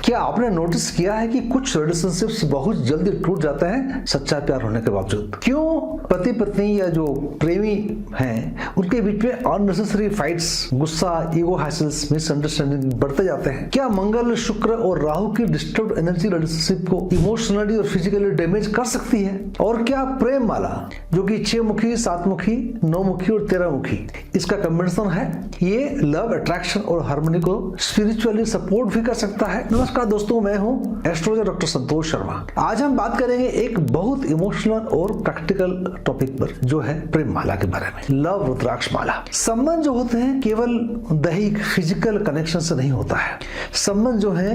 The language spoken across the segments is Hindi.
क्या आपने नोटिस किया है कि कुछ रिलेशनशिप्स बहुत जल्दी टूट जाते हैं सच्चा प्यार होने के बावजूद? क्यों पति पत्नी या जो प्रेमी हैं उनके बीच में अननेसेसरी फाइट्स, गुस्सा, ईगो हैसल्स, मिसअंडरस्टैंडिंग बढ़ते जाते हैं? क्या मंगल, शुक्र और राहु की डिस्टर्ब्ड एनर्जी रिलेशनशिप को इमोशनली और फिजिकली डैमेज कर सकती है? और क्या प्रेम माला जो कि 6 मुखी, 7 मुखी, 9 मुखी और 13 मुखी इसका कॉम्बिनेशन है, ये लव, अट्रैक्शन और हार्मनी को स्पिरिचुअली सपोर्ट भी कर सकता है? नमस्कार दोस्तों, मैं हूं एस्ट्रोलॉजर डॉक्टर संतोष शर्मा। आज हम बात करेंगे एक बहुत इमोशनल और प्रैक्टिकल टॉपिक पर जो है प्रेम माला के बारे में, लव रुद्राक्ष माला। संबंध जो होते हैं केवल दैहिक फिजिकल कनेक्शन से नहीं होता है। संबंध जो है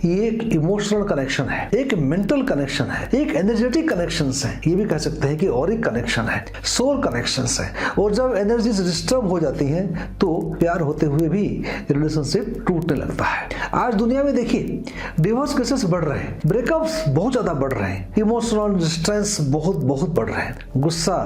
ये एक इमोशनल कनेक्शन है, एक मेंटल कनेक्शन है, एक एनर्जेटिक कनेक्शन है, ये भी कह सकते हैं कि ऑरिक कनेक्शन है, सोल कनेक्शन है। और जब एनर्जी डिस्टर्ब हो जाती है तो प्यार होते हुए भी रिलेशनशिप टूटने लगता है। आज दुनिया में देखिए डिवोर्स केसेस बढ़ रहे हैं, ब्रेकअप्स बहुत ज्यादा बढ़ रहे हैं, इमोशनल डिस्टेंस बहुत बढ़ रहे हैं, गुस्सा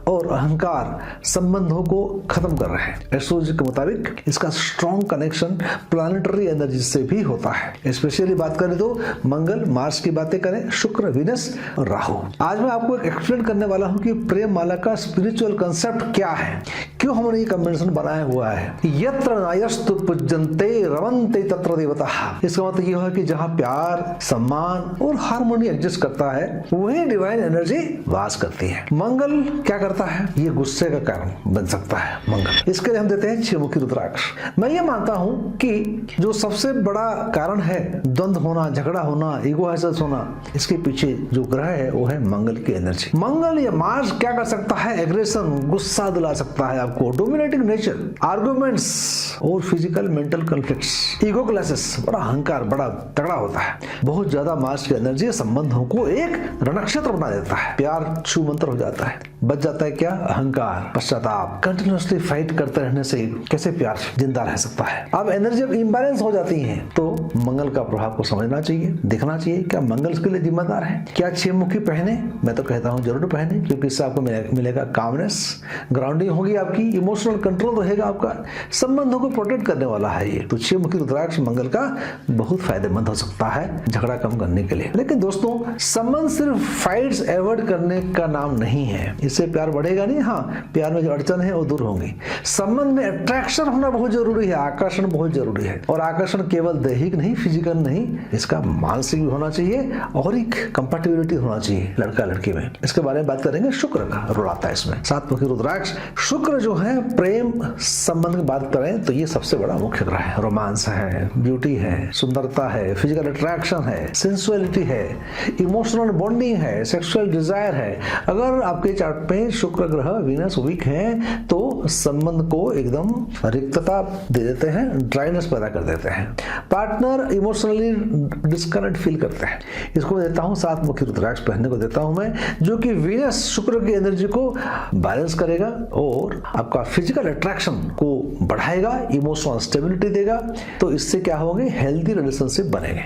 और अहंकार संबंधों को खत्म कर रहे हैं। एस्ट्रोलॉजी के मुताबिक इसका स्ट्रॉन्ग कनेक्शन प्लानिटरी एनर्जी से भी होता है। स्पेशली बात करें तो मंगल, मार्स की बातें करें, शुक्र, वीनस और राहु। आज मैं आपको एक्सप्लेन करने वाला हूं कि प्रेम माला का स्पिरिचुअल कंसेप्ट क्या है, क्यों हमने ये कॉम्बिनेशन बनाया हुआ है। यत्र नायस्तु पूज्यन्ते रमन्ते तत्र देवताः। इसका मतलब ये है कि जहां प्यार, सम्मान और हार्मोनी एग्जिस्ट करता है वहीं डिवाइन एनर्जी वास करती है। मंगल क्या करता है? ये गुस्से का कारण बन सकता है मंगल। इसके लिए हम देते हैं 6 मुखी रुद्राक्ष। मैं ये मानता हूं कि जो सबसे बड़ा कारण है द्वंद्व होना, झगड़ा होना, ईगो हैसल्स होना, इसके पीछे जो ग्रह है वो है मंगल की एनर्जी। मंगल या मार्स क्या कर सकता है? एग्रेशन, गुस्सा दिला सकता है आपको, डोमिनेटिंग नेचर, आर्गुमेंट्स और physical mental conflicts, ego clashes, बड़ा अहंकार, बड़ा तगड़ा होता है। बहुत ज्यादा मार्स की एनर्जी संबंधों को एक रणक्षेत्र बना देता है। प्यार छू मंत्र हो जाता है, बच जाता है क्या? अहंकार, पश्चाताप। कंटिन्यूअसली फाइट करते रहने से कैसे प्यार जिंदा रह सकता है? अब एनर्जी जब इम्बैलेंस हो जाती है तो मंगल का प्रभाव को समझना चाहिए, देखना चाहिए क्या मंगल इसके लिए जिम्मेदार है। क्या 6 मुखी पहने? मैं तो कहता हूँ जरूर पहने, क्योंकि इससे आपको मिलेगा कामनेस, ग्राउंडिंग होगी आपकी, इमोशनल कंट्रोल रहेगा आपका, संबंधों को प्रोटेक्ट करने वाला है ये। तो 6 मुखी रुद्राक्ष मंगल का बहुत फायदेमंद हो सकता है झगड़ा कम करने के लिए। लेकिन दोस्तों, संबंध सिर्फ फाइट्स अवॉइड करने का नाम नहीं है, इससे प्यार बढ़ेगा नहीं। हाँ, प्यार में जो अड़चन है वो दूर होंगी। संबंध में अट्रैक्शन होना बहुत जरूरी है, आकर्षण बहुत जरूरी है। और आकर्षण केवल दैहिक नहीं, फिजिकल नहीं, इसका मानसिक भी होना चाहिए और एक कंपैटिबिलिटी होना चाहिए लड़का लड़की में। इसके बारे में बात करेंगे। शुक्र का रोल आता है इसमें, 7 मुखी रुद्राक्ष। शुक्र जो है प्रेम संबंध की बात करें तो ये सबसे बड़ा मुख्य ग्रह है। रोमांस है, ब्यूटी है, सुंदरता है, फिजिकल अट्रैक्शन है, सेंसुअलिटी है, इमोशनल बॉन्डिंग है, सेक्सुअल डिजायर है। अगर आपके चार्ट पे शुक्र ग्रह, वीनस वीक है तो संबंध को एकदम रिक्तता दे देते हैं, ड्राइनेस पैदा कर देते हैं। पार्टनर इमोशनली डिस्कनेक्ट फील करते हैं। इसको देता हूं 7 मुखी रुद्राक्ष पहनने को देता हूं मैं, जो कि वीनस शुक्र की एनर्जी को बैलेंस करेगा और आपका फिजिकल अट्रैक्शन को बढ़ाएगा, इमोशनल स्टेबिलिटी देगा। तो इससे क्या होंगे? हेल्दी रिलेशनशिप बनेंगे।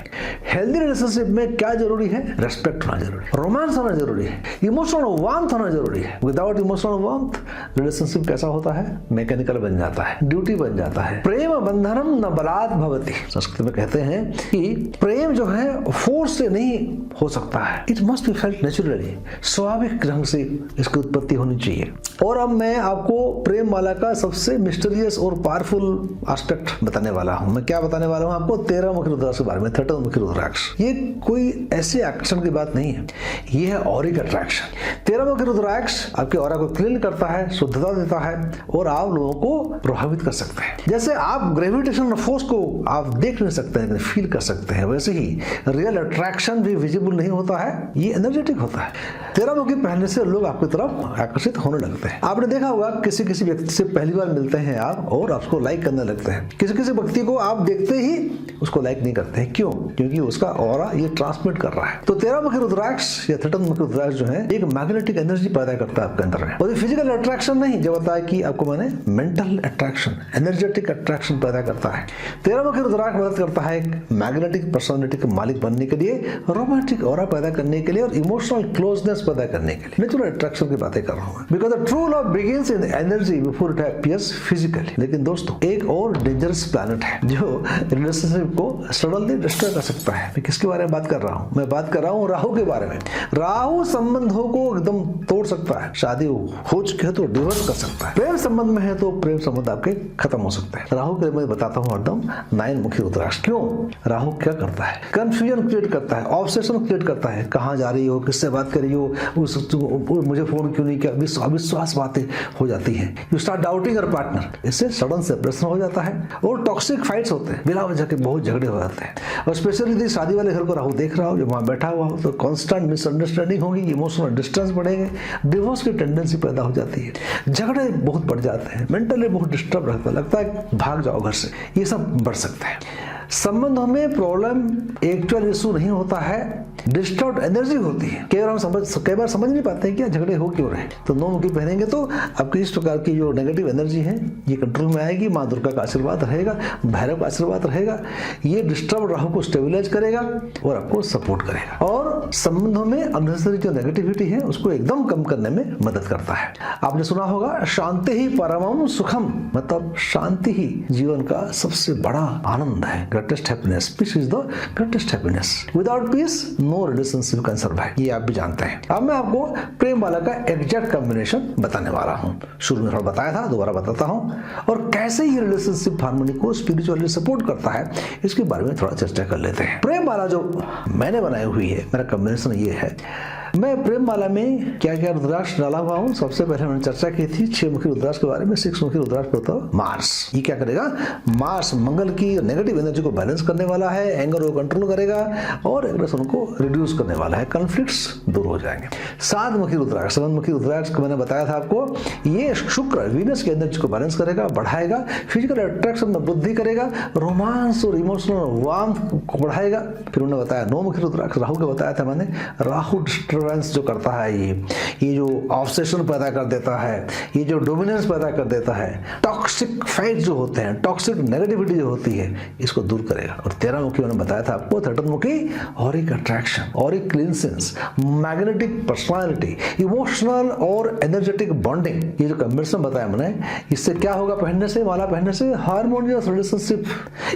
हेल्दी रिलेशनशिप में क्या जरूरी है? रेस्पेक्ट होना जरूरी है, रोमांस होना जरूरी है, इमोशनल वार्मथ होना जरूरी है। विदाउट इमोशनल वार्मथ रिलेशनशिप कैसा होता है? मैकेनिकल बन जाता है, ड्यूटी बन जाता है। प्रेम बंधनम न बलात् भवति। संस्कृत में कहते हैं कि प्रेम जो है फोर्स से नहीं हो सकता है, it must be felt naturally, स्वाभाविक ढंग से इसकी उत्पत्ति होनी चाहिए। और अब मैं आपको प्रेम माला का सबसे मिस्टीरियस और पावरफुल एस्पेक्ट बताने वाला हूं। मैं क्या बताने वाला हूं आपको? 13 मुखी रुद्राक्ष के बारे में, 13 मुखी रुद्राक्ष। ये कोई ऐसे आकर्षण की बात नहीं है, ये है ऑरिक अट्रैक्शन। 13 मुखी रुद्राक्ष आपके ऑरा को क्लीन करता है, शुद्धता देता है और आप लोगों को प्रभावित कर सकते हैं। जैसे आप ग्रेविटेशनल फोर्स को आप देख नहीं सकते हैं, फील कर सकते हैं, वैसे ही रियल अट्रैक्शन भी विजिबल नहीं होता है, ये एनर्जेटिक होता है। 13 मुखी पहनने से लोग आपकी तरफ आकर्षित होने लगते हैं। आपने देखा होगा किसी किसी व्यक्ति से पहली बार मिलते हैं आप और आपको लाइक करने लगते हैं। किसी किसी व्यक्ति को आप देखते ही उसको लाइक नहीं करते हैं। क्यों? क्योंकि उसका ऑरा ये ट्रांसमिट कर रहा है। तो 13 मुखी रुद्राक्ष या 13 मुखी रुद्राक्ष जो है एक मैग्नेटिक एनर्जी पैदा करता है आपके अंदर में। और फिजिकल अट्रैक्शन नहीं, जब बताया कि आपको मैंने मेंटल अट्रैक्शन, एनर्जेटिक अट्रैक्शन पैदा करता है। 13 मुखी रुद्राक्ष मदद करता है मैग्नेटिक पर्सनालिटी के मालिक बनने के लिए लिए, रोमांटिक ऑरा पैदा करने के लिए और इमोशनल क्लोजनेस पैदा करने के लिए नेचुरल अट्रैक्शन की बातें कर रहा हूँ। Because the true love begins in energy before it appears physically. लेकिन दोस्तों एक और डेंजरस प्लैनेट है जो रिलेशनशिप को सडनली डिस्ट्रॉय कर सकता है। मैं किसके बारे में बात कर रहा हूँ? मैं बात कर रहा हूँ राहु के बारे में। राहु संबंधों को एकदम तोड़ सकता है। शादी हो चुकी है तो डिवोर्स कर सकता है। प्रेम संबंध में है तो प्रेम संबंध आपके खत्म हो सकते हैं। राहु के मैं बताता हूँ हरदम 9 मुखी रुद्राक्ष। क्यों? राहु क्या करता है? कंफ्यूजन क्रिएट करता है, ऑब्सेशन क्रिएट करता है। कहाँ जा रही हो, किससे बात कर रही हो, मुझे फोन क्यों नहीं किया, अविश्वास बातें हो जाती है। You start doubting your partner. इससे सडन सेपरेशन हो जाता है और टॉक्सिक फाइट्स होते हैं, बिना वजह के बहुत झगड़े हो जाते हैं। और स्पेशली यदि शादी वाले घर को राहु देख रहा हो, जब वहां बैठा हुआ हो, तो कांस्टेंट मिसअंडरस्टैंडिंग होगी, इमोशनल डिस्टेंस बढ़ेंगे, डिवोर्स की टेंडेंसी पैदा हो जाती है, झगड़े बहुत बढ़ जाते हैं, मेंटली बहुत डिस्टर्ब रहता है, लगता है भाग जाओ घर से, ये सब बढ़ सकता है। संबंधों में प्रॉब्लम एक्चुअल इशू नहीं होता है, डिस्टर्ब एनर्जी होती है। कई बार समझ नहीं पाते हैं कि झगड़े हो क्यों रहे। तो 9 मुखी पहनेंगे तो आपकी इस प्रकार की जो नेगेटिव एनर्जी है ये कंट्रोल में आएगी। माँ दुर्गा का आशीर्वाद रहेगा, भैरव का आशीर्वाद रहेगा। ये डिस्टर्ब राहु को स्टेबलाइज करेगा और आपको सपोर्ट करेगा और संबंधों में अननेसेसरी जो नेगेटिविटी है उसको एकदम कम करने में मदद करता है। आपने सुना होगा शांति ही परमम सुखम, मतलब शांति ही जीवन का सबसे बड़ा आनंद है। Greatest happiness, peace is the greatest happiness. Without peace no relationship can survive, ये आप भी जानते हैं। अब मैं आपको प्रेम वाला का एग्जैक्ट कॉम्बिनेशन बताने वाला हूँ। शुरू में थोड़ा बताया था, दोबारा बताता हूँ। और कैसे ये रिलेशनशिप हार्मनी को स्पिरिचुअली सपोर्ट करता है इसके बारे में थोड़ा चर्चा कर लेते हैं। प्रेम वाला जो मैंने बनाई हुई है, मेरा कॉम्बिनेशन ये है। मैं प्रेम माला में क्या क्या रुद्राक्ष डाला हुआ हूँ। सबसे पहले मैंने चर्चा की थी 6 मुखी रुद्राक्ष के बारे में। 6 मुखी रुद्राक्ष होता है मार्स। ये क्या करेगा? मार्स मंगल की नेगेटिव एनर्जी को बैलेंस करने वाला है, एंगर को कंट्रोल करेगा और एग्रेशन को रिड्यूस करने वाला है, कॉन्फ्लिक्ट्स दूर हो जाएंगे। 7 मुखी रुद्राक्ष, 7 मुखी रुद्राक्ष को मैंने बताया था आपको। ये शुक्र वीनस की एनर्जी को बैलेंस करेगा, बढ़ाएगा, फिजिकल अट्रैक्शन में वृद्धि करेगा, रोमांस और इमोशनल वार्मथ को बढ़ाएगा। फिर उन्होंने बताया 9 मुखी रुद्राक्ष राहु का बताया था मैंने। राहु जो करता है ये जो ऑब्सेशन पैदा कर देता है, ये जो डोमिनेंस पैदा कर देता है, टॉक्सिक फाइट जो होते हैं, टॉक्सिक नेगेटिविटी जो होती है, इसको दूर करेगा। और 13 मुखी मैंने बताया था आपको 13 मुखी auric attraction, auric cleanses, magnetic personality, emotional और एनर्जेटिक बॉन्डिंग। ये जो कॉम्बिनेशन बताया मैंने, इससे क्या होगा? पहनने से, माला पहनने से हार्मोनियस रिलेशनशिप,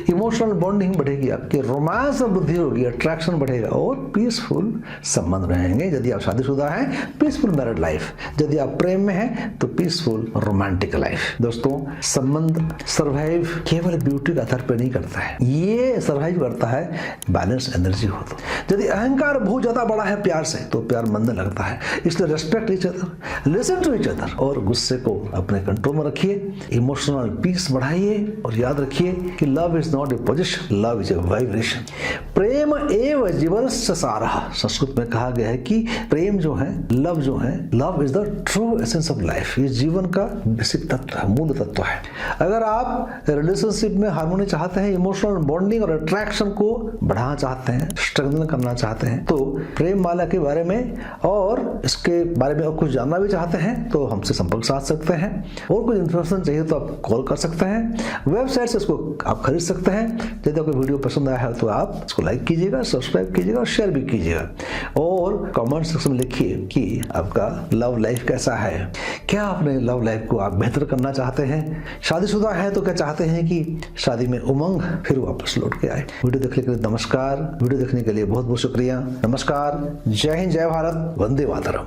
इमोशनल बॉन्डिंग बढ़ेगी, आपकी रोमांस में वृद्धि होगी, अट्रैक्शन बढ़ेगा और पीसफुल संबंध रहेंगे। यदि आप शादीशुदा हैं, पीसफुल मैरिड लाइफ। यदि आप प्रेम में हैं तो पीसफुल रोमांटिक लाइफ। दोस्तों, संबंध सर्वाइव केवल ब्यूटी के आधार पर नहीं करता है, ये सर्वाइव करता है बैलेंस एनर्जी हो तो। यदि अहंकार बहुत ज्यादा बड़ा है प्यार से तो प्यार मंद लगता है। इसलिए respect each other, listen to each other और गुस्से को अपने कंट्रोल में रखिए, इमोशनल पीस बढ़ाइए और याद रखिए कि love is not a position, love is a vibration. प्रेम एव जीवनस्य सारः, संस्कृत में कहा गया है कि प्रेम जो है, लव जो है, love is the true essence of life. ये जीवन का बेसिक तत्व है, मूल तत्व है। अगर आप रिलेशनशिप में हार्मोनी चाहते हैं, इमोशनल बॉन्डिंग और अट्रैक्शन को बढ़ाना चाहते हैं, स्ट्रेंथन करना चाहते हैं, तो प्रेम माला के बारे में और इसके बारे में और कुछ जानना भी चाहते हैं तो हमसे संपर्क साध सकते हैं। और कुछ इन्फॉर्मेशन चाहिए तो आप कॉल कर सकते हैं। वेबसाइट से इसको आप खरीद सकते हैं। यदि आपको वीडियो पसंद आया है तो आप इसको लाइक कीजिएगा, सब्सक्राइब कीजिएगा और शेयर भी कीजिएगा। और कमेंट सेक्शन में लिखिए कि आपका लव लाइफ कैसा है, क्या अपने लव लाइफ को आप बेहतर करना चाहते हैं, शादीशुदा हैं तो क्या चाहते हैं कि शादी में उमंग फिर वापस लौट के आए। वीडियो देखने के लिए नमस्कार। वीडियो देखने के लिए बहुत बहुत शुक्रिया। नमस्कार। जय हिंद, जय भारत, वंदे मातरम।